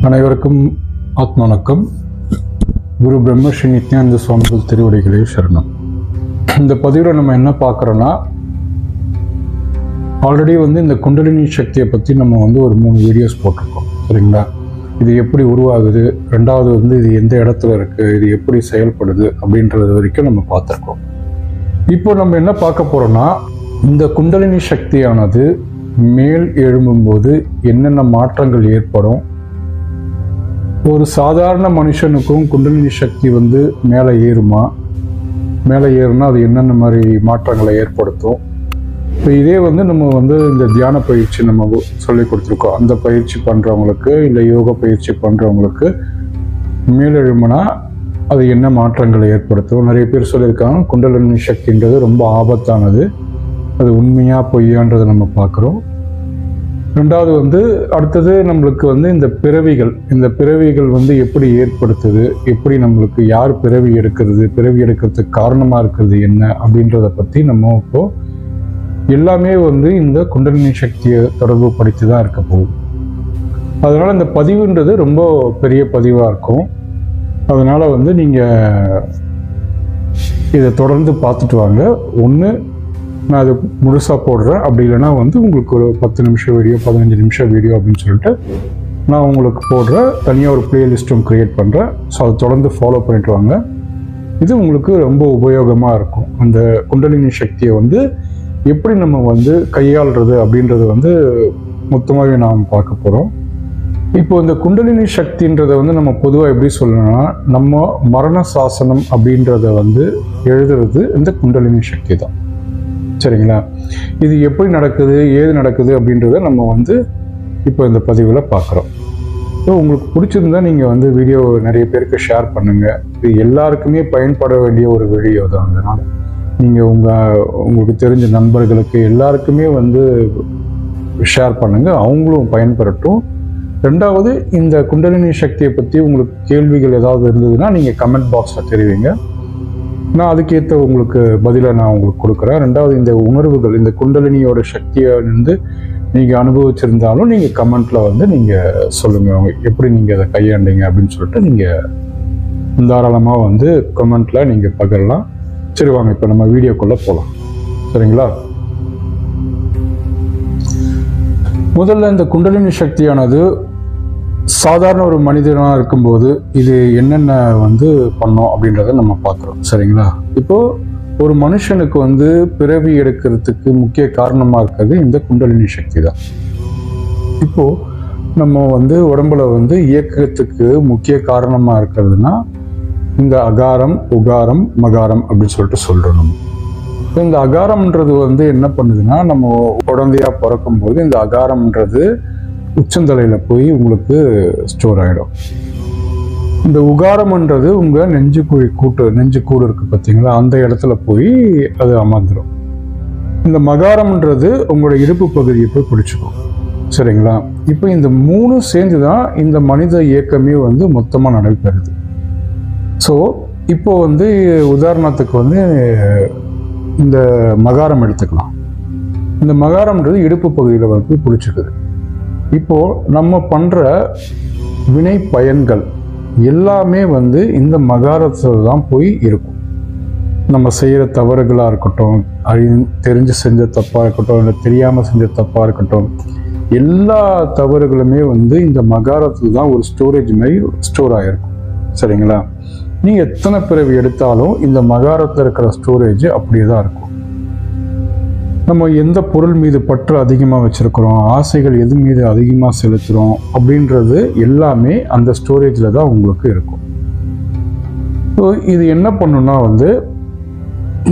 அனைவருக்கும் ஆத்ம வணக்கம். குரு பிரம்ம ஸ்ரீ நித்யானந்த சுவாமிகள் திருவடிகளே சரணம். இந்த பதிவில் நம்ம என்ன பார்க்குறோன்னா, ஆல்ரெடி இந்த குண்டலினி சக்தியை பற்றி நம்ம ஒரு 3 வீடியோஸ் போட்டிருக்கோம், சரிங்களா? இது எப்படி உருவாகுது, ரெண்டாவது இது எந்த இடத்துல இருக்குது, இது எப்படி செயல்படுது அப்படின்றது வரைக்கும் நம்ம பார்த்துருக்கோம். இப்போ நம்ம என்ன பார்க்க போகிறோன்னா, இந்த குண்டலினி சக்தியானது மேல் எழும்பும்போது என்னென்ன மாற்றங்கள் ஏற்படும், ஒரு சாதாரண மனுஷனுக்கும் குண்டலினி சக்தி மேலே ஏறுமா, மேலே ஏறுனா அது என்னென்ன மாதிரி மாற்றங்களை ஏற்படுத்தும். இப்போ இதே நம்ம இந்த தியான பயிற்சி நம்ம சொல்லி கொடுத்துருக்கோம். அந்த பயிற்சி பண்ணுறவங்களுக்கு இல்லை யோகா பயிற்சி பண்ணுறவங்களுக்கு மேலெழும்புனா அது என்ன மாற்றங்களை ஏற்படுத்தும். நிறைய பேர் சொல்லியிருக்காங்க குண்டலினி சக்தின்றது ரொம்ப ஆபத்தானது. அது உண்மையா பொய்யான்றதை நம்ம பார்க்குறோம். ரெண்டாவது அடுத்தது நம்மளுக்கு இந்த பிறவிகள் எப்படி ஏற்படுத்துது, எப்படி நம்மளுக்கு யார் பிறவி எடுக்கிறதுக்கு காரணமாக இருக்கிறது என்ன அப்படின்றத பற்றி நம்ம இப்போ எல்லாமே இந்த குண்டலினி சக்தியை தொடர்பு படுத்தி தான் இருக்க போகுது. அதனால் இந்த பதிவுன்றது ரொம்ப பெரிய பதிவாக இருக்கும். அதனால் நீங்கள் இதை தொடர்ந்து பார்த்துட்டு வாங்க. ஒன்று நான் அது முழுசாக போடுறேன், அப்படி இல்லைன்னா உங்களுக்கு ஒரு 10 நிமிஷம் வீடியோ 15 நிமிஷம் வீடியோ அப்படின்னு சொல்லிட்டு நான் உங்களுக்கு போடுறேன். தனியாக ஒரு பிளேலிஸ்ட்டும் க்ரியேட் பண்ணுறேன். ஸோ அதை தொடர்ந்து ஃபாலோ பண்ணிட்டு வாங்க. இது உங்களுக்கு ரொம்ப உபயோகமாக இருக்கும். அந்த குண்டலினி சக்தியை எப்படி நம்ம கையாளுறது அப்படின்றது மொத்தமாகவே நாம் பார்க்க போகிறோம். இப்போ இந்த குண்டலினி சக்தின்றதை நம்ம பொதுவாக எப்படி சொல்லணும்னா, நம்ம மரண சாசனம் அப்படின்றத எழுதுறது இந்த குண்டலினி சக்தி தான், சரிங்களா? இது எப்படி நடக்குது, ஏது நடக்குது அப்படின்றத நம்ம இப்போ இந்த பதிவில் பார்க்குறோம். ஸோ உங்களுக்கு பிடிச்சிருந்தா நீங்கள் வீடியோ நிறைய பேருக்கு ஷேர் பண்ணுங்கள். இது எல்லாருக்குமே பயன்பட வேண்டிய ஒரு வீடியோ தான். அதனால் நீங்கள் உங்களுக்கு தெரிஞ்ச நண்பர்களுக்கு எல்லாருக்குமே ஷேர் பண்ணுங்கள், அவங்களும் பயன்பெறட்டும். ரெண்டாவது, இந்த குண்டலினி சக்தியை பற்றி உங்களுக்கு கேள்விகள் ஏதாவது இருந்ததுன்னா நீங்கள் கமெண்ட் பாக்ஸில் தெரிவிங்க. நான் அதுக்கேற்ற உங்களுக்கு பதிலை நான் உங்களுக்கு கொடுக்குறேன். ரெண்டாவது, இந்த உணர்வுகள், இந்த குண்டலினியோட சக்தியை நீங்கள் அனுபவிச்சிருந்தாலும் நீங்கள் கமெண்ட்டில் நீங்கள் சொல்லுங்கள், எப்படி நீங்கள் அதை கையாண்டீங்க அப்படின்னு சொல்லிட்டு நீங்கள் தாராளமாக கமெண்ட்டில் நீங்கள் பகிரலாம். சரி, வாங்க இப்போ நம்ம வீடியோக்குள்ளே போகலாம், சரிங்களா? முதல்ல இந்த குண்டலினி சக்தியானது சாதாரண ஒரு மனிதனாக இருக்கும்போது இது என்னென்ன பண்ணோம் அப்படின்றத நம்ம பார்க்குறோம், சரிங்களா? இப்போ ஒரு மனுஷனுக்கு பிறவி எடுக்கிறதுக்கு முக்கிய காரணமாக இருக்கிறது இந்த குண்டலினி சக்தி தான். இப்போ நம்ம உடம்புல இயக்கத்துக்கு முக்கிய காரணமாக இருக்கிறதுனா இந்த அகாரம், உகாரம், மகாரம் அப்படின்னு சொல்லிட்டு சொல்கிறோம். நம்ம இந்த அகாரம்ன்றது என்ன பண்ணுதுன்னா, நம்ம குழந்தையா பிறக்கும்போது இந்த அகாரம்ன்றது உச்சந்தலையில் போய் உங்களுக்கு ஸ்டோர் ஆகிடும். இந்த உகாரம்ன்றது உங்கள் நெஞ்சு கூடு இருக்குது பார்த்தீங்களா, அந்த இடத்துல போய் அது அமர்ந்துடும். இந்த மகாரம்ன்றது உங்களோட இடுப்பு பகுதியை போய் பிடிச்சிக்கும், சரிங்களா? இப்போ இந்த 3 சேர்ந்து தான் இந்த மனித இயக்கமே மொத்தமாக நடைபெறுது. ஸோ இப்போ உதாரணத்துக்கு இந்த மகாரம் எடுத்துக்கலாம். இந்த மகாரம்ன்றது இடுப்பு பகுதியில் போய் பிடிச்சிக்குது. இப்போ நம்ம பண்ற வினை பயன்கள் எல்லாமே இந்த மகாரத்தில் தான் போய் இருக்கும். நம்ம செய்யற தவறுகளா இருக்கட்டும், தெரிஞ்சு செஞ்ச தப்பா இருக்கட்டும், இல்லை தெரியாம செஞ்ச தப்பா இருக்கட்டும், எல்லா தவறுகளுமே இந்த மகாரத்தில் தான் ஒரு ஸ்டோரேஜ் மாதிரி ஸ்டோர் ஆகிருக்கும், சரிங்களா? நீங்க எத்தனை பிறவி எடுத்தாலும் இந்த மகாரத்தில் இருக்கிற ஸ்டோரேஜ் அப்படியே தான் இருக்கும். நம்ம எந்த பொருள் மீது பற்று அதிகமாக வச்சுருக்கிறோம், ஆசைகள் எது மீது அதிகமாக செலுத்துகிறோம் அப்படின்றது எல்லாமே அந்த ஸ்டோரேஜில் தான் உங்களுக்கு இருக்கும். ஸோ இது என்ன பண்ணுன்னா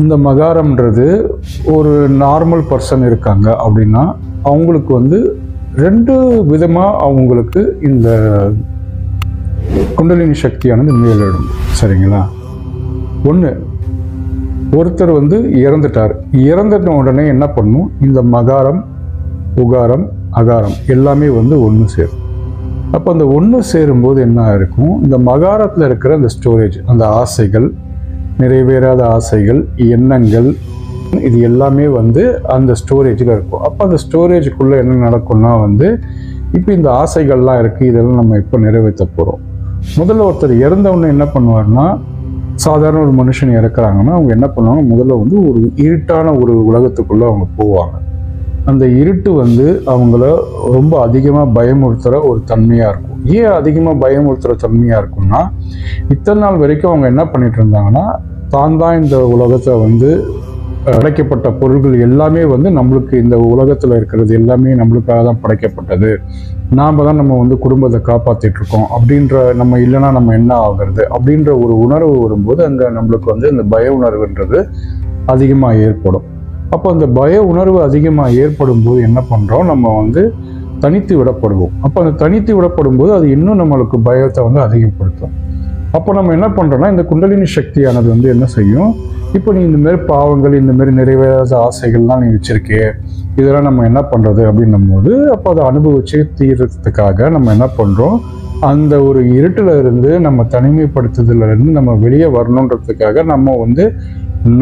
இந்த மகாரம்ன்றது ஒரு நார்மல் பர்சன் இருக்காங்க அப்படின்னா அவங்களுக்கு 2 விதமாக அவங்களுக்கு இந்த குண்டலினி சக்தியானது மேலிடும், சரிங்களா? ஒன்று, ஒருத்தர் இறந்துட்டார். இறந்துட்ட உடனே என்ன பண்ணும், இந்த மகாரம், உகாரம், அகாரம் எல்லாமே ஒன்று சேரும். அப்போ அந்த ஒன்று சேரும்போது என்ன இருக்கும், இந்த மகாரத்தில் இருக்கிற அந்த ஸ்டோரேஜ், அந்த ஆசைகள், நிறைவேறாத ஆசைகள், எண்ணங்கள், இது எல்லாமே அந்த ஸ்டோரேஜில் இருக்கும். அப்போ அந்த ஸ்டோரேஜுக்குள்ளே என்ன நடக்கும்னா இப்போ இந்த ஆசைகள்லாம் இருக்குது, இதெல்லாம் நம்ம இப்போ நிறைவேற்ற போகிறோம். முதல்ல ஒருத்தர் இறந்தவொடனே என்ன பண்ணுவார்னா, சாதாரண ஒரு மனுஷன் இறக்குறாங்கன்னா அவங்க என்ன பண்ணுவாங்க, முதல்ல வந்து ஒரு இருட்டான ஒரு உலகத்துக்குள்ளே அவங்க போவாங்க. அந்த இருட்டு வந்து அவங்கள ரொம்ப அதிகமாக பயமுறுத்துகிற ஒரு தன்மையாக இருக்கும். ஏன் அதிகமாக பயமுறுத்துகிற தன்மையாக இருக்கும்னா, இத்தனை நாள் வரைக்கும் அவங்க என்ன பண்ணிட்டு இருந்தாங்கன்னா, தான் இந்த உலகத்தை வந்து படைக்கப்பட்ட பொருள்கள் எல்லாமே வந்து நம்மளுக்கு, இந்த உலகத்தில் இருக்கிறது எல்லாமே நம்மளுக்காக தான் படைக்கப்பட்டது, நாம் தான் நம்ம வந்து குடும்பத்தை காப்பாற்றிட்டு இருக்கோம் அப்படின்ற, நம்ம இல்லைன்னா நம்ம என்ன ஆகிறது அப்படின்ற ஒரு உணர்வு வரும்போது அங்கே நம்மளுக்கு வந்து இந்த பய உணர்வுன்றது அதிகமாக ஏற்படும். அப்போ அந்த பய உணர்வு அதிகமாக ஏற்படும் போது என்ன பண்ணுறோம், நம்ம வந்து தனித்து விடப்படுவோம். அப்போ அந்த தனித்து விடப்படும் போது அது இன்னும் நம்மளுக்கு பயத்தை வந்து அதிகப்படுத்தும். அப்போ நம்ம என்ன பண்ணுறோம்னா, இந்த குண்டலினி சக்தியானது வந்து என்ன செய்யும், இப்போ நீ இந்தமாரி பாவங்கள், இந்தமாரி நிறைவேறாத ஆசைகள்லாம் நீ வச்சிருக்கே, இதெல்லாம் நம்ம என்ன பண்ணுறது அப்படின்னும் போது, அப்போ அதை அனுபவிச்சு தீர்றதுக்காக நம்ம என்ன பண்ணுறோம், அந்த ஒரு இருட்டில் இருந்து நம்ம தனிமைப்படுத்துதல இருந்து நம்ம வெளியே வரணுன்றதுக்காக நம்ம வந்து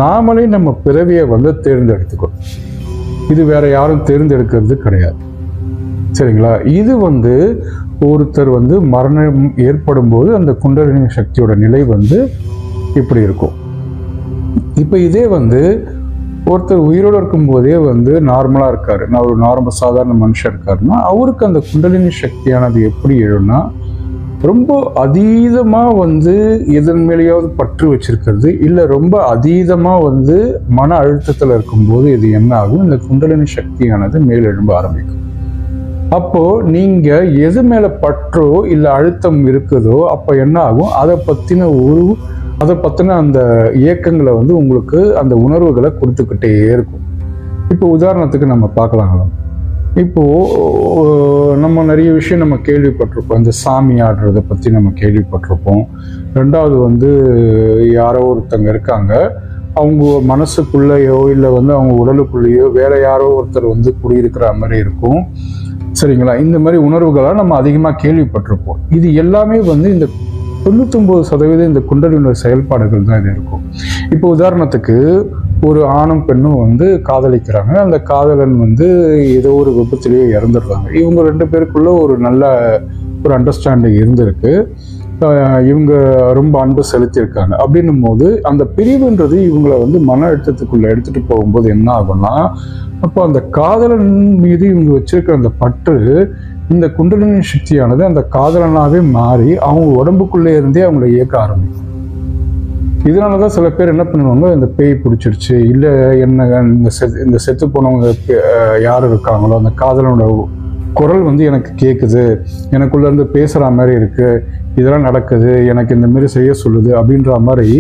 நாமளே நம்ம பிறவியை வந்து தேர்ந்தெடுத்துக்கணும். இது வேற யாரும் தேர்ந்தெடுக்கிறது கிடையாது. சரிங்களா? இது வந்து ஒருத்தர் வந்து மரணம் ஏற்படும் போது அந்த குண்டலினி சக்தியோட நிலை வந்து இப்படி இருக்கும். இப்போ இதே வந்து ஒருத்தர் உயிரோடு இருக்கும் போதே வந்து நார்மலாக இருக்காரு, நான் ஒரு நார்மல் சாதாரண மனுஷன் இருக்காருன்னா, அவருக்கு அந்த குண்டலினி சக்தியானது எப்படி எழுன்னா, ரொம்ப அதீதமாக வந்து எதன் மேலேயாவது பற்று வச்சிருக்கிறது, இல்லை ரொம்ப அதீதமாக வந்து மன அழுத்தத்தில் இருக்கும்போது இது என்ன ஆகும், இந்த குண்டலினி சக்தியானது மேலெழும்ப ஆரம்பிக்கும். அப்போ நீங்க எது மேல பற்றோ இல்லை அழுத்தம் இருக்குதோ அப்போ என்ன ஆகும், அதை பற்றின அந்த இயக்கங்களை வந்து உங்களுக்கு அந்த உணர்வுகளை கொடுத்துக்கிட்டே இருக்கும். இப்போ உதாரணத்துக்கு நம்ம பார்க்கலாம். இப்போ நம்ம நிறைய விஷயம் நம்ம கேள்விப்பட்டிருப்போம், இந்த சாமி ஆடுறதை பற்றி நம்ம கேள்விப்பட்டிருப்போம். ரெண்டாவது வந்து யாரோ ஒருத்தங்க இருக்காங்க, அவங்க மனசுக்குள்ளேயோ இல்லை வந்து அவங்க உடலுக்குள்ளேயோ வேற யாரோ ஒருத்தர் வந்து குடியிருக்கிற மாதிரி இருக்கும். சரிங்களா? இந்த மாதிரி உணர்வுகளாக நம்ம அதிகமாக கேள்விப்பட்டிருப்போம். இது எல்லாமே வந்து இந்த 99% இந்த குண்டலினி செயல்பாடுகள் தான் இது இருக்கும். இப்போ உதாரணத்துக்கு ஒரு ஆணும் பெண்ணும் வந்து காதலிக்கிறாங்க, அந்த காதலன் வந்து ஏதோ ஒரு விபத்திலேயே இறந்துடுறாங்க. இவங்க 2 பேருக்குள்ள ஒரு நல்ல ஒரு அண்டர்ஸ்டாண்டிங் இருந்திருக்கு, இவங்க ரொம்ப அன்பு செலுத்தியிருக்காங்க. அப்படின்னும் போது அந்த பிரிவுன்றது இவங்களை வந்து மன அழுத்தத்துக்குள்ள எடுத்துட்டு போகும்போது என்ன ஆகும்னா, அப்போ அந்த காதலன் மீது இவங்க வச்சிருக்கிற அந்த பற்று, இந்த குண்டலினி சக்தியானது அந்த காதலனாகவே மாறி அவங்க உடம்புக்குள்ளே இருந்தே அவங்களை இயக்க ஆரம்பிக்கும். இதனாலதான் சில பேர் என்ன பண்ணுவாங்க, இந்த பேய் பிடிச்சிருச்சு, இல்லை என்ன இந்த செத்து போனவங்க யார் இருக்காங்களோ அந்த காதலனோட குரல் வந்து எனக்கு கேட்குது, எனக்குள்ள இருந்து பேசுற மாதிரி இருக்கு, இதெல்லாம் நடக்குது, எனக்கு இந்த மாதிரி செய்ய சொல்லுது அப்படின்ற மாதிரி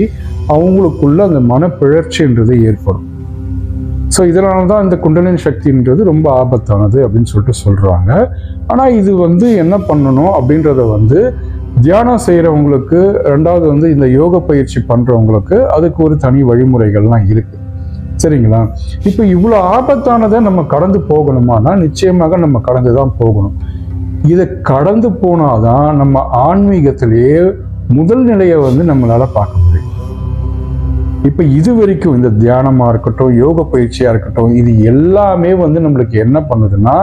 அவங்களுக்குள்ள அந்த மனப்பிழற்சின்றது ஏற்படும். ஸோ இதனால தான் இந்த குண்டலினி சக்தின்றது ரொம்ப ஆபத்தானது அப்படின்னு சொல்லிட்டு சொல்றாங்க. ஆனால் இது வந்து என்ன பண்ணணும் அப்படின்றத வந்து தியானம் செய்கிறவங்களுக்கு, ரெண்டாவது வந்து இந்த யோக பயிற்சி பண்ணுறவங்களுக்கு அதுக்கு ஒரு தனி வழிமுறைகள்லாம் இருக்கு. சரிங்களா? இப்போ இவ்வளோ ஆபத்தானதை நம்ம கடந்து போகணுமானா நிச்சயமாக நம்ம கடந்து தான் போகணும். இதை கடந்து போனாதான் நம்ம ஆன்மீகத்திலேயே முதல் நிலையை வந்து நம்மளால பார்க்க முடியும். இப்போ இது வரைக்கும் இந்த தியானமாக இருக்கட்டும், யோக பயிற்சியாக இருக்கட்டும், இது எல்லாமே வந்து நம்மளுக்கு என்ன பண்ணுதுன்னா,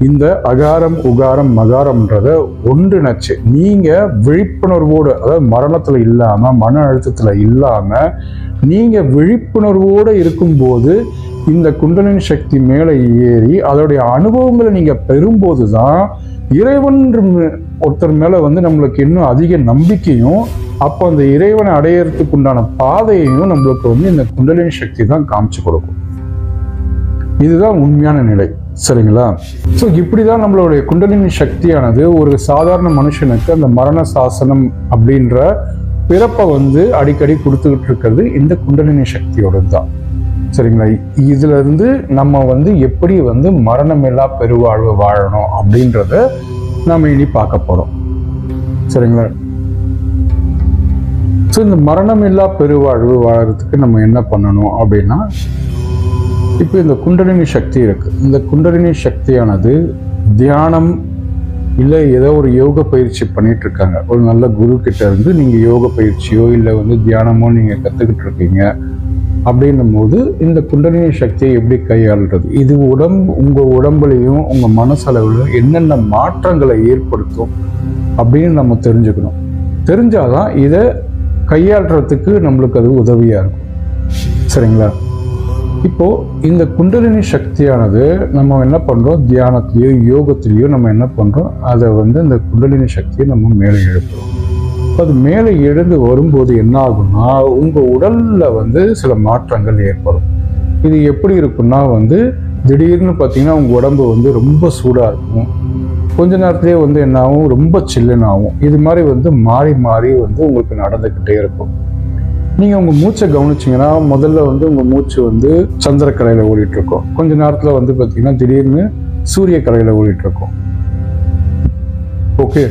இந்த அகாரம் உகாரம் மகாரம்ன்றத ஒன்றிணைச்சு நீங்கள் விழிப்புணர்வோடு, அதாவது மரணத்தில் இல்லாமல் மன அழுத்தத்தில் இல்லாமல் நீங்கள் விழிப்புணர்வோடு இருக்கும்போது இந்த குண்டலினி சக்தி மேலே ஏறி அதோடைய அனுபவங்களை நீங்கள் பெறும்போது தான் இறைவன் ஒருத்தர் மேலே வந்து நம்மளுக்கு இன்னும் அதிக நம்பிக்கையும், அப்போ அந்த இறைவனை அடையிறதுக்கு உண்டான பாதையையும் நம்மளுக்கு வந்து இந்த குண்டலினி சக்தி தான் காமிச்சு கொடுக்கும். இதுதான் உண்மையான நிலை. சரிங்களா? ஸோ இப்படிதான் நம்மளுடைய குண்டலினி சக்தியானது ஒரு சாதாரண மனுஷனுக்கு அந்த மரண சாசனம் அப்படின்ற பிறப்பை வந்து அடிக்கடி கொடுத்துக்கிட்டு இருக்கிறது இந்த குண்டலினி சக்தியோட தான். சரிங்களா? இதுல இருந்து நம்ம வந்து எப்படி வந்து மரணமில்லா பெருவாழ்வு வாழணும் அப்படின்றத நம்ம இனி பார்க்க போறோம். சரிங்களா? ஸோ இந்த மரணமில்லா பெருவாழ்வு வாழறதுக்கு நம்ம என்ன பண்ணணும் அப்படின்னா, இப்போ இந்த குண்டலினி சக்தி இருக்கு. இந்த குண்டலினி சக்தியானது தியானம் இல்லை ஏதோ ஒரு யோக பயிற்சி பண்ணிட்டு இருக்காங்க, ஒரு நல்ல குரு கிட்ட இருந்து நீங்க யோக பயிற்சியோ இல்லை வந்து தியானமோ நீங்க கத்துக்கிட்டு இருக்கீங்க, அப்படின்னும் போது இந்த குண்டலினி சக்தியை எப்படி கையாளுறது, இது உங்கள் உடம்புலையும் உங்கள் மனசளவுலையும் என்னென்ன மாற்றங்களை ஏற்படுத்தும் அப்படின்னு நம்ம தெரிஞ்சுக்கணும். தெரிஞ்சாதான் இதை கையாளுறதுக்கு நம்மளுக்கு அது உதவியாக இருக்கும். சரிங்களா? இப்போ இந்த குண்டலினி சக்தியானது நம்ம என்ன பண்ணுறோம், தியானத்திலேயோ யோகத்திலேயோ நம்ம என்ன பண்ணுறோம், அதை இந்த குண்டலினி சக்தியை நம்ம மேலே எழுப்புறோம். அது மேலே எழுந்து வரும்போது என்ன ஆகும்னா உங்கள் உடலில் சில மாற்றங்கள் ஏற்படும். இது எப்படி இருக்குன்னா திடீர்னு பார்த்தீங்கன்னா உங்கள் உடம்பு ரொம்ப சூடாக இருக்கும். கொஞ்ச நேரத்திலே என்ன ஆகும், ரொம்ப சில்லுன்னு ஆகும். இது மாதிரி மாறி மாறி உங்களுக்கு நடந்துக்கிட்டே இருக்கும். நீங்கள் உங்கள் மூச்சை கவனிச்சிங்கன்னா முதல்ல உங்கள் மூச்சு சந்திரக்கலையில் ஓடிட்டு இருக்கும். கொஞ்ச நேரத்தில் பார்த்தீங்கன்னா திடீர்னு சூரிய கலையில் ஓடிட்டு இருக்கும். ஓகே,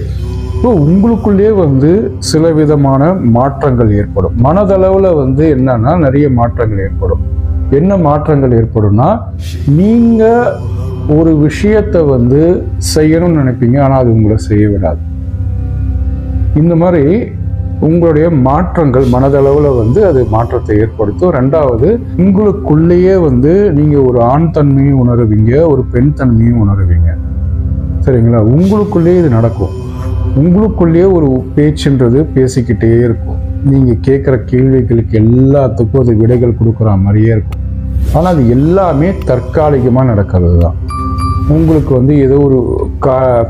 இப்போ உங்களுக்குள்ளேயே சில விதமான மாற்றங்கள் ஏற்படும். மனதளவில் என்னன்னா நிறைய மாற்றங்கள் ஏற்படும். என்ன மாற்றங்கள் ஏற்படும்னா, நீங்கள் ஒரு விஷயத்தை செய்யணும்னு நினைப்பீங்க, ஆனால் அது உங்களை செய்ய விடாது. இந்த மாதிரி உங்களுடைய மாற்றங்கள் மனதளவில் அது மாற்றத்தை ஏற்படுத்தும். ரெண்டாவது, உங்களுக்குள்ளேயே நீங்கள் ஒரு ஆண் தன்மையும் உணருவீங்க, ஒரு பெண் தன்மையும் உணருவீங்க. சரிங்களா? உங்களுக்குள்ளேயே இது நடக்கும். உங்களுக்குள்ளேயே ஒரு பேச்சுன்றது பேசிக்கிட்டே இருக்கும். நீங்கள் கேட்குற கேள்விகளுக்கு எல்லாத்துக்கும் அது விடைகள் கொடுக்குற மாதிரியே இருக்கும். ஆனால் அது எல்லாமே தற்காலிகமாக நடக்கிறது தான். உங்களுக்கு ஏதோ ஒரு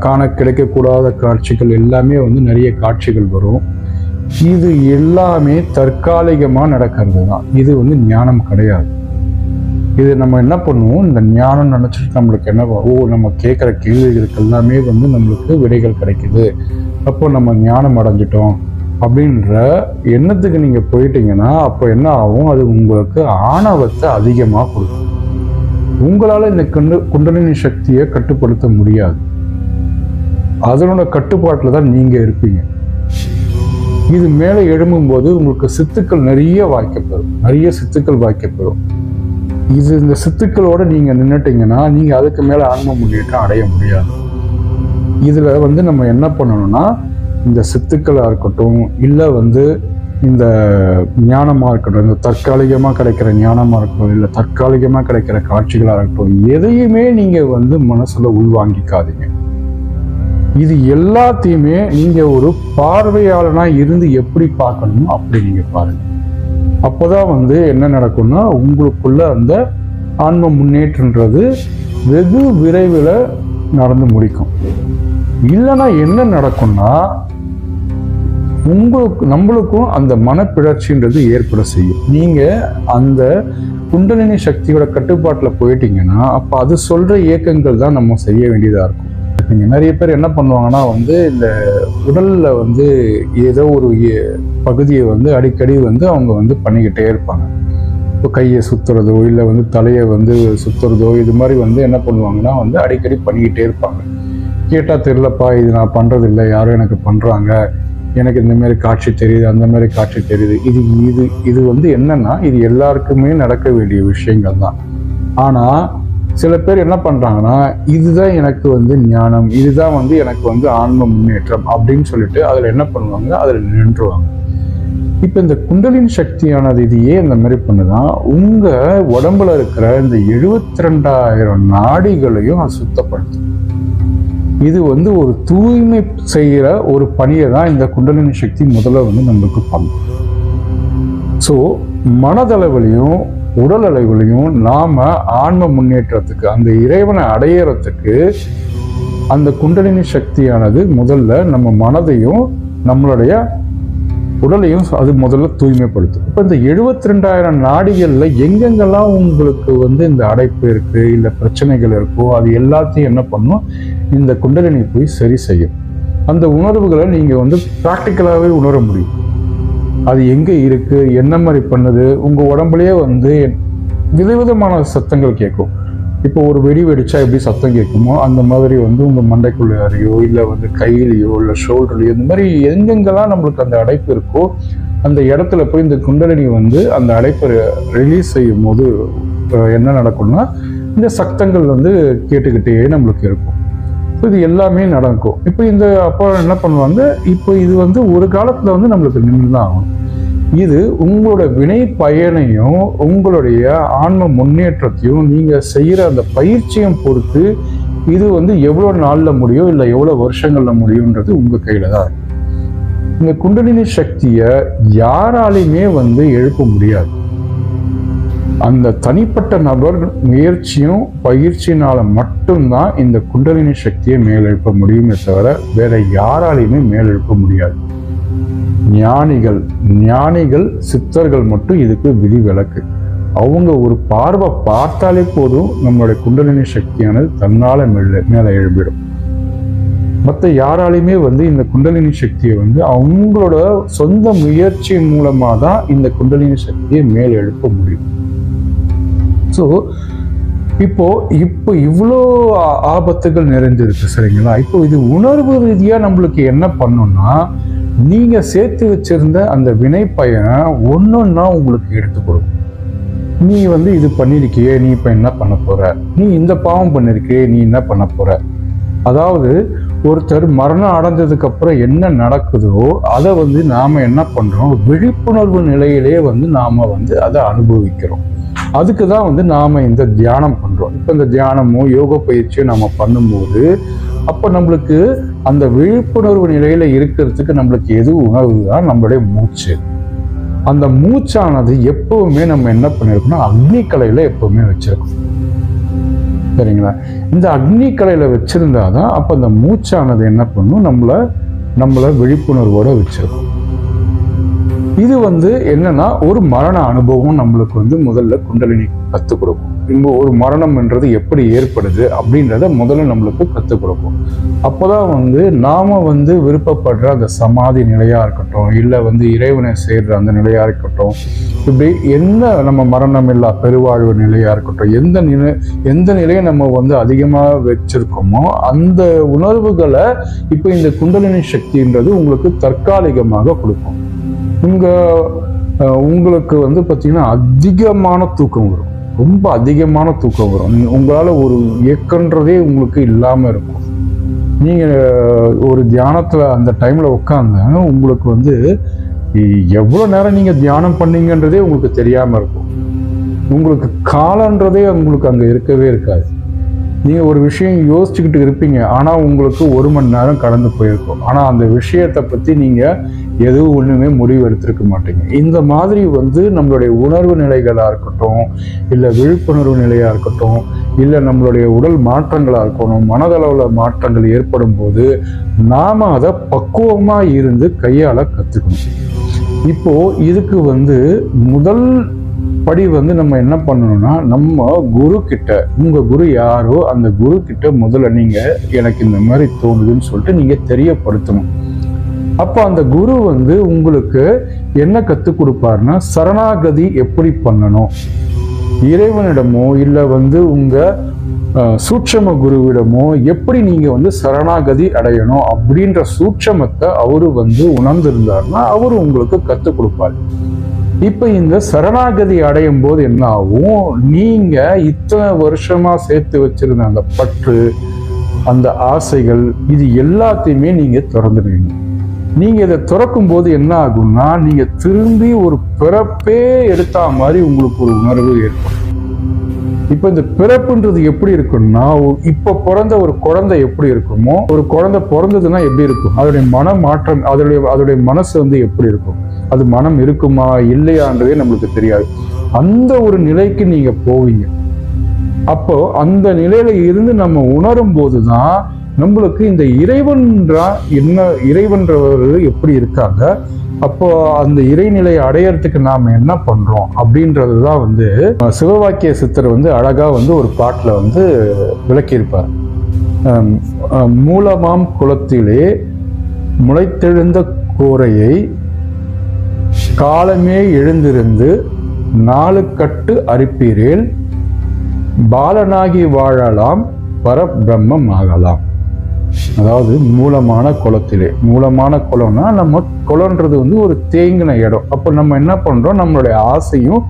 காண கிடைக்கக்கூடாத காட்சிகள் எல்லாமே நிறைய காட்சிகள் வரும். இது எல்லாமே தற்காலிகமாக நடக்கிறது தான். இது ஞானம் கிடையாது. இது நம்ம என்ன பண்ணுவோம், இந்த ஞானம் நினச்சிட்டு நம்மளுக்கு என்ன, நம்ம கேட்குற கேள்விகளுக்கு எல்லாமே நம்மளுக்கு விடைகள் கிடைக்குது, அப்போ நம்ம ஞானம் அடைஞ்சிட்டோம் அப்படின்ற எண்ணத்துக்கு நீங்கள் போயிட்டீங்கன்னா அப்போ என்ன ஆகும், அது உங்களுக்கு ஆணவத்தை அதிகமாக கொடுக்கும். உங்களால் இந்த குண்டலினி சக்தியை கட்டுப்படுத்த முடியாது. அதனோட கட்டுப்பாட்டில் தான் நீங்கள் இருப்பீங்க. இது மேலே எழும்பும்போது உங்களுக்கு சித்துக்கள் நிறைய வாய்க்கப்பெறும். இந்த சித்துக்களோட நீங்க நின்னுட்டீங்கன்னா நீங்க அதுக்கு மேல ஆன்ம முன்னேற்றம் அடைய முடியாது. இதுல நம்ம என்ன பண்ணணும்னா, இந்த சித்துக்களா இருக்கட்டும், இல்ல இந்த ஞானமா இருக்கட்டும், இந்த தற்காலிகமா கிடைக்கிற ஞானமா இருக்கட்டும், இல்ல தற்காலிகமா கிடைக்கிற காட்சிகளா இருக்கட்டும், எதையுமே நீங்க மனசுல உள்வாங்கிக்காதீங்க. இது எல்லாத்தையுமே நீங்க ஒரு பார்வையாளனா இருந்து எப்படி பார்க்கணுமோ அப்படி நீங்க பாருங்க. அப்போதான் என்ன நடக்கும்னா, உங்களுக்குள்ள அந்த ஆன்ம முன்னேற்றன்றது வெகு விரைவில் நடந்து முடிக்கும். இல்லைன்னா என்ன நடக்கும்னா, நம்மளுக்கும் அந்த மனப்பிழற்சின்றது ஏற்பட செய்யும். நீங்க அந்த குண்டலினி சக்தியோட கட்டுப்பாட்டில் போயிட்டீங்கன்னா அப்போ அது சொல்ற இயக்கங்கள் தான் நம்ம செய்ய வேண்டியதா இருக்கும். நிறைய பேர் என்ன பண்ணுவாங்கன்னா, இந்த உடல்ல ஏதோ ஒரு பகுதியை அடிக்கடி அவங்க பண்ணிக்கிட்டே இருப்பாங்க. இப்போ கையை சுத்துறதோ இல்லை தலையை சுத்துறதோ இது மாதிரி என்ன பண்ணுவாங்கன்னா அடிக்கடி பண்ணிக்கிட்டே இருப்பாங்க. கேட்டா தெரியலப்பா, இது நான் பண்றது இல்லை, யாரும் எனக்கு பண்றாங்க, எனக்கு இந்த மாதிரி காட்சி தெரியுது, அந்த மாதிரி காட்சி தெரியுது. இது என்னன்னா, இது எல்லாருக்குமே நடக்க வேண்டிய விஷயங்கள் தான். ஆனா சில பேர் என்ன பண்றாங்கன்னா, இதுதான் எனக்கு ஞானம், இதுதான் எனக்கு ஆன்ம முன்னேற்றம் அப்படின்னு சொல்லிட்டு அதுல என்ன பண்ணுவாங்க, அதுல நின்றுவாங்க. இப்ப இந்த குண்டலின் சக்தியானது இதையே இந்த மாதிரி பண்ணுதான், உங்க உடம்புல இருக்கிற இந்த 72,000 நாடிகளையும் அது சுத்தப்படுத்தும். இது ஒரு தூய்மை செய்யற ஒரு பணியை தான் இந்த குண்டலினி சக்தி முதல்ல நம்மளுக்கு பண்ணும். ஸோ மனதளவிலையும் உடல் அளவிலையும் நாம ஆன்ம முன்னேற்றத்துக்கு, அந்த இறைவனை அடையறதுக்கு அந்த குண்டலினி சக்தியானது முதல்ல நம்ம மனதையும் நம்மளுடைய உடலையும் அது முதல்ல தூய்மைப்படுத்தும். இப்போ இந்த 72,000 நாடிகள்ல எங்கெங்கெல்லாம் உங்களுக்கு இந்த அடைப்பு இருக்கு, இல்லை பிரச்சனைகள் இருக்கோ, அது எல்லாத்தையும் என்ன பண்ணும், இந்த குண்டலினி போய் சரி செய்யும். அந்த உணர்வுகளை நீங்க பிராக்டிக்கலாகவே உணர முடியும். அது எங்க இருக்கு, என்ன மாதிரி பண்ணுது, உங்க உடம்புலயே விதவிதமான சத்தங்கள் கேட்கும். இப்போ ஒரு வெடி வெடிச்சா எப்படி சத்தம் கேட்குமோ அந்த மாதிரி உங்க மண்டைக்குள்ளையோ இல்லை கையிலையோ இல்லை ஷோல்டர்லையோ இந்த மாதிரி எங்கெங்கெல்லாம் நம்மளுக்கு அந்த அடைப்பு இருக்கோ அந்த இடத்துல போய் இந்த குண்டலினி அந்த அடைப்பை ரிலீஸ் செய்யும் போது என்ன நடக்கும்னா, இந்த சத்தங்கள் கேட்டுக்கிட்டே நம்மளுக்கு இருக்கும். இது எல்லாமே நடக்கும். இப்போ அப்போ என்ன பண்ணுவாங்க, இப்போ இது ஒரு காலத்துல நம்மளுக்கு நின்று தான் ஆகும். இது உங்களோட வினை பயனையும் உங்களுடைய ஆன்ம முன்னேற்றத்தையும் நீங்க செய்யற அந்த பயிற்சியும் பொறுத்து இது வந்து எவ்வளவு நாள்ல முடியும் இல்லை எவ்வளவு வருஷங்கள்ல முடியும்ன்றது உங்க கையில தான் இருக்கு. இந்த குண்டலினி சக்தியை யாராலையுமே வந்து எழுப்ப முடியாது. அந்த தனிப்பட்ட நபர் முயற்சியும் பயிற்சியினால மட்டும்தான் இந்த குண்டலினி சக்தியை மேலெழுப்ப முடியுமே தவிர வேற யாராலையுமே மேலெழுப்ப முடியாது. ஞானிகள் சித்தர்கள் மட்டும் இதுக்கு விதிவிலக்கு. அவங்க ஒரு பார்வை பார்த்தாலே போதும் நம்மளுடைய குண்டலினி சக்தியானது தன்னால மேல எழுப்பிடும். மற்ற யாராலையுமே வந்து இந்த குண்டலினி சக்தியை வந்து அவங்களோட சொந்த முயற்சி மூலமா தான் இந்த குண்டலினி சக்தியை மேல் எழுப்ப முடியும். ஸோ இப்போ இவ்வளோ ஆபத்துகள் நிறைஞ்சிருக்கு சரிங்களா. இப்போ இது உணர்வு ரீதியா நம்மளுக்கு என்ன பண்ணும்னா, நீங்க சேர்த்து வச்சிருந்த அந்த வினை பயனை ஒன்னொன்னா உங்களுக்கு எடுத்து கொடுக்கும். நீ வந்து இது பண்ணிருக்கியே, நீ இப்ப என்ன பண்ண போற, நீ இந்த பாவம் பண்ணிருக்கியே, நீ என்ன பண்ண போற. அதாவது ஒருத்தர் மரணம் அடைஞ்சதுக்கு அப்புறம் என்ன நடக்குதோ அதை வந்து நாம என்ன பண்றோம், விழிப்புணர்வு நிலையிலே வந்து நாம வந்து அதை அனுபவிக்கிறோம். அதுக்கு தான் வந்து நாம இந்த தியானம் பண்றோம். இப்ப இந்த தியானமோ யோக பயிற்சியோ நம்ம பண்ணும்போது அப்ப நம்மளுக்கு அந்த விழிப்புணர்வு நிலையில இருக்கிறதுக்கு நம்மளுக்கு எது உணர்வு தான் நம்மளுடைய மூச்சு. அந்த மூச்சானது எப்பவுமே நம்ம என்ன பண்ணிருக்கோம்னா அக்னி கலையில எப்பவுமே வச்சிருக்கோம் சரிங்களா. இந்த அக்னி கலையில வச்சிருந்தாதான் அப்ப அந்த மூச்சானது என்ன பண்ணும், நம்மள விழிப்புணர்வோட வச்சிருக்கோம். இது வந்து என்னன்னா ஒரு மரண அனுபவம் நம்மளுக்கு வந்து முதல்ல குண்டலினி கத்துக் கொடுக்கும். இங்க ஒரு மரணம் என்றது எப்படி ஏற்படுது அப்படின்றத முதல்ல நம்மளுக்கு கத்துக் கொடுக்கும். அப்போதான் வந்து நாம வந்து விருப்பப்படுற அந்த சமாதி நிலையா இருக்கட்டும், இல்லை வந்து இறைவனை சேர்ற அந்த நிலையா இருக்கட்டும், இப்படி என்ன நம்ம மரணம் இல்லா பெருவாழ்வு நிலையா இருக்கட்டும், எந்த நிலையை நம்ம வந்து அதிகமாக வச்சிருக்கோமோ அந்த உணர்வுகளை இப்போ இந்த குண்டலினி சக்தின்றது உங்களுக்கு தற்காலிகமாக கொடுக்கும். உங்களுக்கு வந்து பார்த்தீங்கன்னா அதிகமான தூக்கம் வரும், ரொம்ப அதிகமான தூக்கம் வரும். உங்களால ஒரு இயக்கன்றதே உங்களுக்கு இல்லாம இருக்கும். நீங்க ஒரு தியானத்துல அந்த டைம்ல உட்காந்து உங்களுக்கு வந்து எவ்வளவு நேரம் நீங்க தியானம் பண்ணீங்கன்றதே உங்களுக்கு தெரியாம இருக்கும். உங்களுக்கு காலன்றதே உங்களுக்கு அங்க இருக்கவே இருக்காது. நீங்க ஒரு விஷயம் யோசிச்சுக்கிட்டு இருப்பீங்க, ஆனா உங்களுக்கு 1 மணி நேரம் கடந்து போயிருக்கும். ஆனா அந்த விஷயத்தை பத்தி நீங்க எதுவும் ஒண்ணுமே முடிவு எடுத்திருக்க மாட்டீங்க. இந்த மாதிரி வந்து நம்மளுடைய உணர்வு நிலைகளா இருக்கட்டும், இல்ல விழிப்புணர்வு நிலையா இருக்கட்டும், இல்ல நம்மளுடைய உடல் மாற்றங்களா இருக்கணும், மனதளவுல மாற்றங்கள் ஏற்படும் போது நாம அதை பக்குவமா இருந்து கையாள கத்துக்கணும். இப்போ இதுக்கு வந்து முதல் படி வந்து நம்ம என்ன பண்ணணும்னா, நம்ம குரு கிட்ட, உங்க குரு யாரோ அந்த குரு கிட்ட முதல்ல நீங்க எனக்கு இந்த மாதிரி தோணுதுன்னு சொல்லிட்டு நீங்க தெரியப்படுத்தணும். அப்ப அந்த குரு வந்து உங்களுக்கு என்ன கத்துக் கொடுப்பாருன்னா, சரணாகதி எப்படி பண்ணணும், இறைவனிடமோ இல்ல வந்து உங்க சூட்சம குருவிடமோ எப்படி நீங்க வந்து சரணாகதி அடையணும் அப்படின்ற சூட்சமத்தை அவரு வந்து உணர்ந்திருந்தாருன்னா அவரு உங்களுக்கு கத்துக் கொடுப்பாரு. இப்ப இந்த சரணாகதி அடையும் போது என்ன ஆகும், நீங்க இத்தனை வருஷமா சேர்த்து வச்சிருந்த அந்த பற்று, அந்த ஆசைகள், இது எல்லாத்தையுமே நீங்க திறந்துடுவீங்க. நீங்க இதை திறக்கும் போது என்ன ஆகும்னா, நீங்க திரும்பி ஒரு பிறப்பே எடுத்தா மாதிரி உங்களுக்கு ஒரு உணர்வு ஏற்படும். இப்ப இந்த பிறப்புன்றது எப்படி இருக்கும்னா, இப்ப பிறந்த ஒரு குழந்தை எப்படி இருக்குமோ, ஒரு குழந்தை பிறந்ததுன்னா எப்படி இருக்கும், அதோடைய மன மாற்றம், அதோடைய மனசு வந்து எப்படி இருக்கும், அது மனம் இருக்குமா இல்லையான்றதே நம்மளுக்கு தெரியாது. அந்த ஒரு நிலைக்கு நீங்க போவீங்க. அப்போ அந்த நிலையில இருந்து நம்ம உணரும் போதுதான் நம்மளுக்கு இந்த இறைவன்றவர் எப்படி இருக்காங்க, அப்போ அந்த இறைநிலை அடையறதுக்கு நாம என்ன பண்றோம் அப்படின்றதுதான் வந்து சிவவாக்கிய சித்தர் வந்து அழகா வந்து ஒரு பாட்டுல வந்து விளக்கியிருப்பார். மூலமாம் குலத்திலே முளைத்தெழுந்த கோரையை காலமே எழுந்திருந்து 4 கட்டு அரிப்பீரேல் பாலனாகி வாழலாம் பரபிரம்மம் ஆகலாம். அதாவது மூலமான குளத்திலே, மூலமான குளம்னா நம்ம குளம்ன்றது வந்து ஒரு தேங்கின இடம். அப்போ நம்ம என்ன பண்றோம், நம்மளுடைய ஆசையும்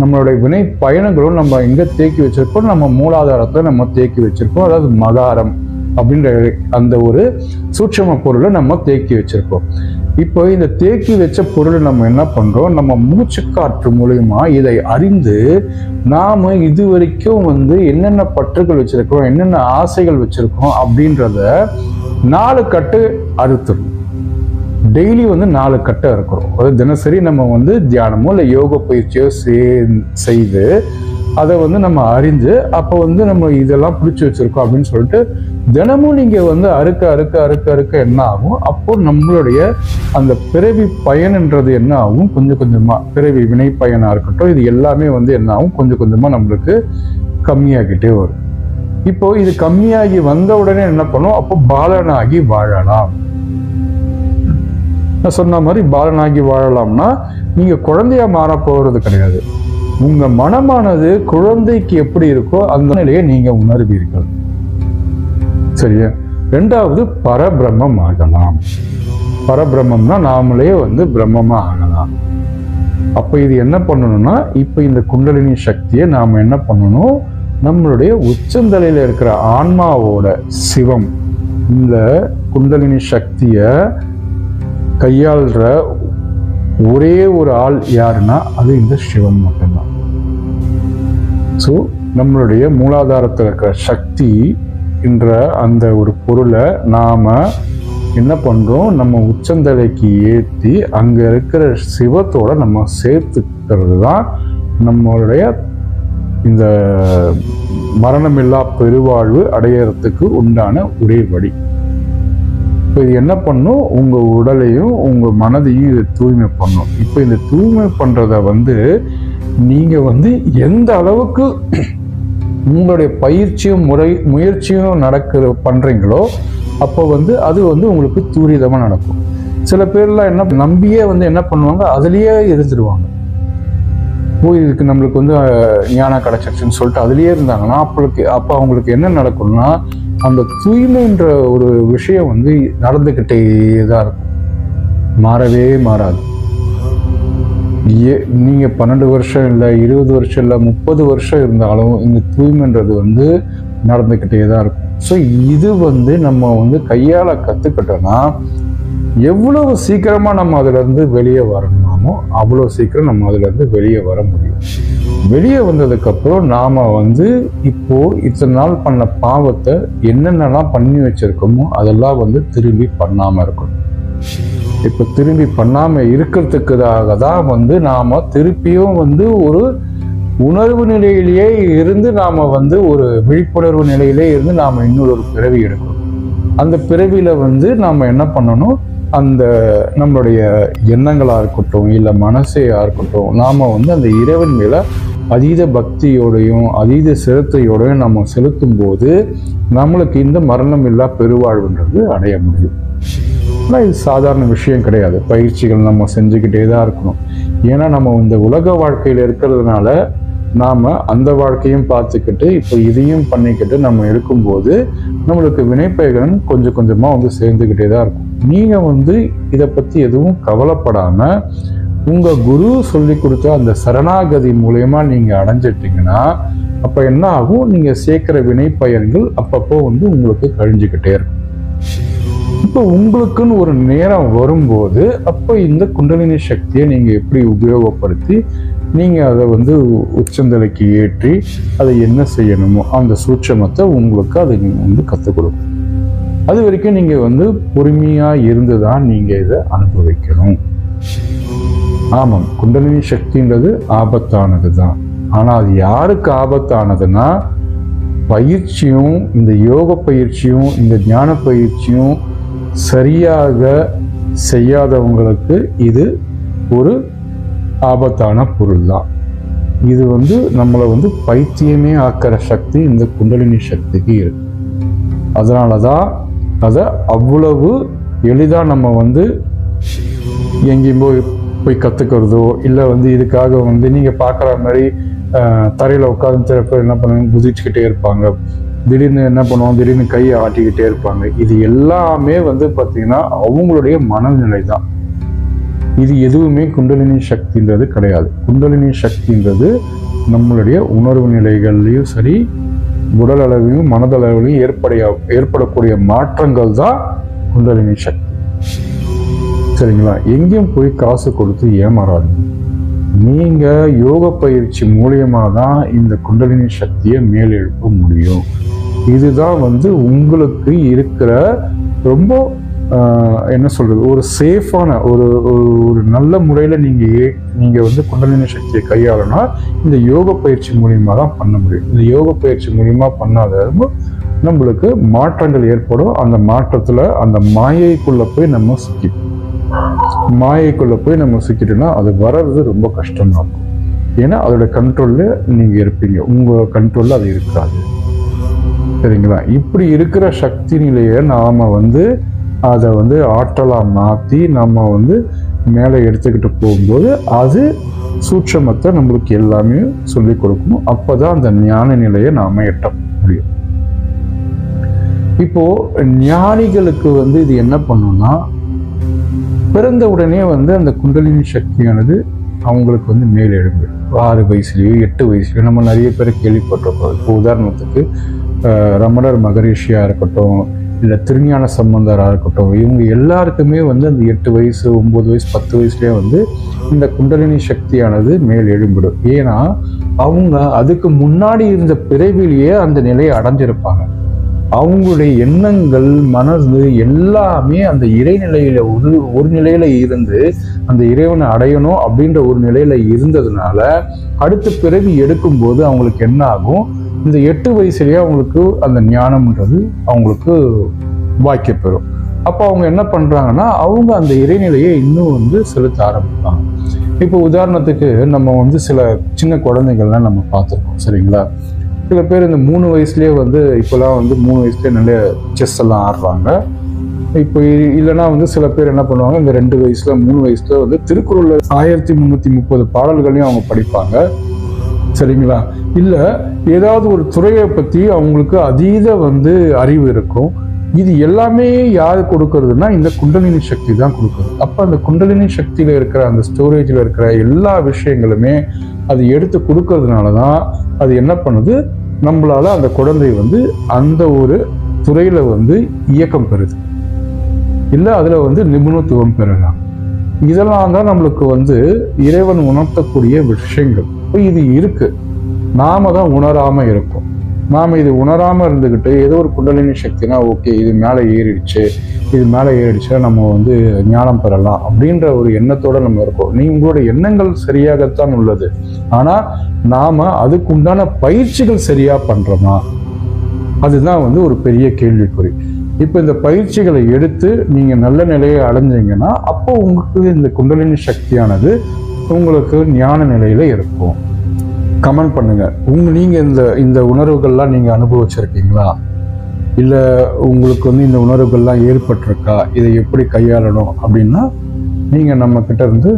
நம்மளுடைய வினை பயணங்களும் நம்ம எங்க தேக்கி வச்சிருக்கோம், நம்ம மூலாதாரத்தை நம்ம தேக்கி வச்சிருக்கோம். அதாவது மகாரம் அப்படின்ற அந்த ஒரு சூட்சம பொருளை நம்ம தேக்கி வச்சிருக்கோம். இப்போ இந்த தேக்கி வச்ச பொருளை நம்ம என்ன பண்றோம், நம்ம மூச்சுக்காற்று மூலயமா இதை அறிந்து நாம இது வரைக்கும் என்னென்ன பற்றுகள் வச்சிருக்கோம், என்னென்ன ஆசைகள் வச்சிருக்கோம் அப்படின்றத 4 கட்டு அறுத்துடும். டெய்லி 4 கட்டை இருக்கிறோம். அதாவது தினசரி நம்ம தியானமோ இல்லை யோக பயிற்சியோ செய்து அதை நம்ம அறிந்து அப்போ நம்ம இதெல்லாம் பிடிச்சி வச்சிருக்கோம் அப்படின்னு சொல்லிட்டு தினமும் நீங்க அறுக்க அறுக்க அறுக்க அறுக்க என்ன ஆகும், அப்போ நம்மளுடைய அந்த பிறவி பயன்ன்றது என்ன ஆகும், கொஞ்சம் கொஞ்சமா பிறவி வினை பயனா இருக்கட்டும், இது எல்லாமே என்ன ஆகும், கொஞ்சம் கொஞ்சமா நம்மளுக்கு கம்மியாகிட்டே வரும். இப்போ இது கம்மியாகி வந்த உடனே என்ன பண்ணும், அப்போ பாலனாகி வாழலாம். நான் சொன்ன மாதிரி பாலனாகி வாழலாம்னா நீங்க குழந்தையா மாற போறது கிடையாது. உங்க மனமானது குழந்தைக்கு எப்படி இருக்கோ அந்த நிலையை நீங்க உணர்வீர்கள். சரியா? 2வது பரபிரம்மம் ஆகலாம். பரபிரம்மம்னா நாமளே பிரம்மமா ஆகலாம். அப்ப இது என்ன பண்ணணும்னா, இப்ப இந்த குண்டலினி சக்தியை நாம என்ன பண்ணணும், நம்மளுடைய உச்சந்தலையில இருக்கிற ஆன்மாவோட சிவம் இந்த குண்டலினி சக்திய கையாள்ற ஒரே ஒரு ஆள் யாருன்னா அது இந்த சிவம் மட்டும்தான். ஸோ நம்மளுடைய மூலாதாரத்தில் இருக்கிற சக்தி என்ற அந்த ஒரு பொருளை நாம என்ன பண்றோம், நம்ம உச்சந்தலைக்கு ஏற்றி அங்க இருக்கிற சிவத்தோட நம்ம சேர்த்துக்கிறது தான் நம்மளுடைய இந்த மரணமில்லா பெருவாழ்வு அடையறதுக்கு உண்டான ஒரே வழி. இப்போ இது என்ன பண்ணும், உங்க உடலையும் உங்க மனதையும் இது தூய்மை பண்ணும். இப்போ இந்த தூய்மை பண்றத நீங்க எந்த அளவுக்கு உங்களுடைய பயிற்சியும் முயற்சியும் பண்றீங்களோ அப்போ அது உங்களுக்கு துரிதமா நடக்கும். சில பேர்லாம் என்ன நம்பியே என்ன பண்ணுவாங்க, அதுலயே இருந்துருவாங்க. இதுக்கு நம்மளுக்கு ஞானம் கிடைச்சிருச்சுன்னு சொல்லிட்டு அதுலயே இருந்தாங்கன்னா அப்ப அவங்களுக்கு என்ன நடக்கும்னா, அந்த தூய்மைன்ற ஒரு விஷயம் நடந்துகிட்டே தான் இருக்கும், மாறவே மாறாது. நீங்க 12 வருஷம் இல்லை, 20 வருஷம் இல்லை, 30 வருஷம் இருந்தாலும் இந்த தூய்மைன்றது நடந்துகிட்டே தான் இருக்கும். ஸோ இது நம்ம கையாள கத்துக்கிட்டோம்னா எவ்வளவு சீக்கிரமா நம்ம அதுல இருந்து வெளியே வரணுமோ அவ்வளவு சீக்கிரம் நம்ம அதுல இருந்து வெளியே வர முடியும். வெளியே வந்ததுக்கு அப்புறம் நாம இப்போ இத்தனை நாள் பண்ண பாவத்தை என்னென்னலாம் பண்ணி வச்சிருக்கோமோ அதெல்லாம் திரும்பி பண்ணாம இருக்கணும். இப்ப திரும்பி பண்ணாம இருக்கிறதுக்காக தான் நாம திருப்பியும் ஒரு உணர்வு நிலையிலேயே இருந்து நாம ஒரு விழிப்புணர்வு நிலையிலே இருந்து நாம இன்னொரு பிறவி எடுக்கணும். அந்த பிறவியில நாம என்ன பண்ணணும், அந்த நம்மளுடைய எண்ணங்களா இருக்கட்டும் இல்லை மனசையா இருக்கட்டும், நாம அந்த இறைவன் மேல அதீத பக்தியோடையும் அதீத சிரத்தையோடையும் நம்ம செலுத்தும் போது நம்மளுக்கு இந்த மரணம் இல்லா பெருவாழ்வுன்றது அடைய முடியும். ஆனால் இது சாதாரண விஷயம் கிடையாது. பயிற்சிகள் நம்ம செஞ்சுக்கிட்டே தான் இருக்கணும். ஏன்னா நம்ம இந்த உலக வாழ்க்கையில இருக்கிறதுனால நாம அந்த வாழ்க்கையும் பார்த்துக்கிட்டு இப்போ இதையும் பண்ணிக்கிட்டு நம்ம இருக்கும்போது நம்மளுக்கு வினைப்பயன் கொஞ்சம் கொஞ்சமா சேர்ந்துக்கிட்டே தான் இருக்கும். நீங்க இதை பத்தி எதுவும் கவலைப்படாம உங்க குரு சொல்லி கொடுத்த அந்த சரணாகதி மூலயமா நீங்க அடைஞ்சிட்டீங்கன்னா அப்ப என்ன ஆகும், நீங்க சேர்க்கிற வினைப்பயன்கள் அப்பப்போ உங்களுக்கு கழிஞ்சுக்கிட்டே இருக்கும். இப்போ உங்களுக்குன்னு ஒரு நேரம் வரும்போது அப்போ இந்த குண்டலினி சக்தியை நீங்க எப்படி உபயோகப்படுத்தி நீங்க அதை உச்சந்தலைக்கு ஏற்றி அதை என்ன செய்யணுமோ அந்த சூட்சமத்தை உங்களுக்கு அதை கற்றுக் கொடுக்கும். அது வரைக்கும் நீங்க பொறுமையா இருந்துதான் நீங்க இதை அனுபவிக்கணும். ஆமாம், குண்டலினி சக்தின்றது ஆபத்தானது தான். ஆனா அது யாருக்கு ஆபத்தானதுன்னா, பயிற்சியும் இந்த யோக பயிற்சியும் இந்த ஞான பயிற்சியும் சரியாக செய்யாதவங்களுக்கு இது ஒரு ஆபத்தான பொருள் தான். இது நம்மளை பைத்தியமே ஆக்கிற சக்தி இந்த குண்டலினி சக்திக்கு இருக்கு. அதனாலதான் அதை அவ்வளவு எளிதா நம்ம எங்கேயும் போய் கத்துக்கிறதோ இல்லை இதுக்காக நீங்க பாக்குற மாதிரி தரையில உட்கார்ந்து சில என்ன பண்ணுவாங்க, குதிச்சுக்கிட்டே இருப்பாங்க, திடீர்னு என்ன பண்ணுவாங்க, திடீர்னு கையை ஆட்டிக்கிட்டே இருப்பாங்க. இது எல்லாமே பாத்தீங்கன்னா அவங்களுடைய மனநிலை தான். இது எதுவுமே குண்டலினி சக்தின்றது கிடையாது. குண்டலினி சக்தின்றது நம்மளுடைய உணர்வு நிலைகள்லையும் சரி, உடல் அளவிலும் மனதளவிலும் ஏற்படக்கூடிய மாற்றங்கள் தான் குண்டலினி சக்தி. சரிங்களா? எங்கேயும் போய் காசு கொடுத்து ஏமாறாதீங்க. நீங்க யோக பயிற்சி மூலியமா தான் இந்த குண்டலினி சக்தியை மேலெழுப்ப முடியும். இதுதான் உங்களுக்கு இருக்கிற ரொம்ப என்ன சொல்றது, ஒரு சேஃபான ஒரு நல்ல முறையில நீங்க குண்டலினி சக்தியை கையாளனா இந்த யோக பயிற்சி மூலியமா தான் பண்ண முடியும். இந்த யோக பயிற்சி மூலியமா பண்ணாத நம்மளுக்கு மாற்றங்கள் ஏற்படும். அந்த மாற்றத்துல அந்த மாயைக்குள்ள போய் நம்ம சிக்கிட்டோம்னா அது வர்றது ரொம்ப கஷ்டமா இருக்கும். ஏன்னா அதோட கண்ட்ரோல்ல நீங்க இருப்பீங்க, உங்க கண்ட்ரோல்ல அது இருக்காது. சரிங்களா? இப்படி இருக்கிற சக்தி நிலையை நாம அதை ஆற்றலா மாத்தி நம்ம மேலே எடுத்துக்கிட்டு போகும்போது அது சூட்சமத்தை நம்மளுக்கு எல்லாமே சொல்லி கொடுக்கணும். அப்பதான் அந்த ஞான நிலையை நாம எட்ட முடியும். இப்போ ஞானிகளுக்கு இது என்ன பண்ணும்னா, பிறந்த உடனே அந்த குண்டலினி சக்தியானது அவங்களுக்கு மேல் எழும்பு 6 வயசுலயோ 8 வயசுலயோ நம்ம நிறைய பேர் கேள்விப்பட்டிருக்கோம். இப்போ உதாரணத்துக்கு ரமணர் மகரிஷியா இருக்கட்டும், இல்லை திருஞான சம்பந்தராக இருக்கட்டும், இவங்க எல்லாருக்குமே அந்த 8 வயசு 9 வயசு 10 வயசுலயே இந்த குண்டலினி சக்தியானது மேல் எழும்பிடும். ஏன்னா அவங்க அதுக்கு முன்னாடி இருந்த பிறவிலேயே அந்த நிலையை அடைஞ்சிருப்பாங்க. அவங்களுடைய எண்ணங்கள் மனசு எல்லாமே அந்த இறைநிலையில ஒரு நிலையில இருந்து அந்த இறைவனை அடையணும் அப்படின்ற ஒரு நிலையில இருந்ததுனால அடுத்த பிறவி எடுக்கும் போது அவங்களுக்கு என்ன ஆகும், இந்த 8 வயசுலயே அவங்களுக்கு அந்த ஞானம்ன்றது அவங்களுக்கு வாய்க்கப்பெறும். அப்போ அவங்க என்ன பண்றாங்கன்னா அவங்க அந்த இறைநிலையை இன்னும் செலுத்த ஆரம்பிப்பாங்க. இப்போ உதாரணத்துக்கு நம்ம சில சின்ன குழந்தைகள்லாம் நம்ம பார்த்துருக்கோம். சரிங்களா? சில பேர் இந்த 3 வயசுலயே இப்போலாம் 3 வயசுலயே நல்ல செஸ் எல்லாம் ஆடுறாங்க. இப்போ இல்லைன்னா சில பேர் என்ன பண்ணுவாங்க, இந்த 2 வயசுல 3 வயசுல திருக்குறள்ல 1330 பாடல்களையும் அவங்க படிப்பாங்க. சரிங்களா? இல்ல ஏதாவது ஒரு துறையை பத்தி அவங்களுக்கு அதீத அறிவு இருக்கும். இது எல்லாமே யாரு கொடுக்கறதுன்னா இந்த குண்டலினி சக்தி தான் கொடுக்குறது. அப்ப அந்த குண்டலினி சக்தியில இருக்கிற அந்த ஸ்டோரேஜ்ல இருக்கிற எல்லா விஷயங்களுமே அது எடுத்து கொடுக்கறதுனாலதான் அது என்ன பண்ணுது, நம்மளால அந்த குழந்தை அந்த ஒரு துறையில இயக்கம் பெறுது, இல்ல அதுல நிபுணத்துவம் பெறலாம். இதெல்லாம் தான் நம்மளுக்கு இறைவன் உணர்த்தக்கூடிய விஷயங்கள். இது இருக்கு, நாம தான் உணராம இருக்கோம். நாம இது உணராம இருந்துகிட்டு ஏதோ ஒரு குண்டலினி சக்தினா ஓகே இது மேலே ஏறிடுச்சுன்னா நம்ம ஞானம் பெறலாம் அப்படின்ற ஒரு எண்ணத்தோட நம்ம இருக்கோம். உங்களோட எண்ணங்கள் சரியாகத்தான் உள்ளது. ஆனா நாம அதுக்கு உண்டான பயிற்சிகள் சரியா பண்றோமா, அதுதான் ஒரு பெரிய கேள்விக்குறி. இப்ப இந்த பயிற்சிகளை எடுத்து நீங்க நல்ல நிலையை அடைஞ்சீங்கன்னா அப்போ உங்களுக்கு இந்த குண்டலினி சக்தியானது உங்களுக்கு ஞான நிலையில இருக்கும். கமெண்ட் பண்ணுங்க, நீங்க இந்த உணர்வுகள்லாம் நீங்க அனுபவிச்சிருக்கீங்களா, இல்ல உங்களுக்கு இந்த உணர்வுகள்லாம் ஏற்பட்டிருக்கா, இதை எப்படி கையாளணும் அப்படின்னா நீங்க நம்ம கிட்ட இருந்து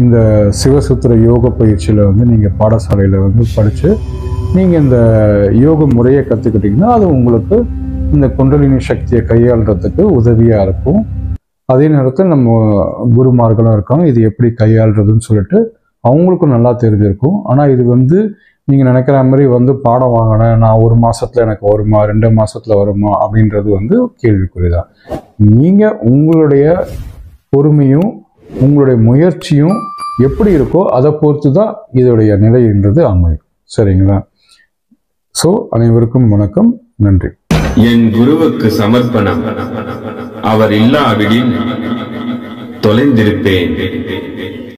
இந்த சிவசூத்திர யோக பயிற்சியில நீங்க பாடசாலையில படிச்சு நீங்க இந்த யோக முறையை கத்துக்கிட்டீங்கன்னா அது உங்களுக்கு இந்த குண்டலினி சக்தியை கையாளுறதுக்கு உதவியா இருக்கும். அதே நேரத்தில் நம்ம குருமார்களும் இருக்காங்க, இது எப்படி கையாளுறதுன்னு சொல்லிட்டு அவங்களுக்கும் நல்லா தெரிஞ்சிருக்கும். ஆனால் இது நீங்கள் நினைக்கிற மாதிரி பாடம் வாங்கினேன் நான் 1 மாசத்துல எனக்கு வருமா 2 மாசத்துல வருமா அப்படின்றது கேள்விக்குறிதான். நீங்கள் உங்களுடைய பொறுமையும் உங்களுடைய முயற்சியும் எப்படி இருக்கோ அதை பொறுத்து தான் இதோடைய நிலைன்றது அமையும். சரிங்களா? ஸோ அனைவருக்கும் வணக்கம், நன்றி. என் குருவுக்கு சமர்ப்பணம். அவர் இல்லாவிடில் தொலைந்திருப்பேன்.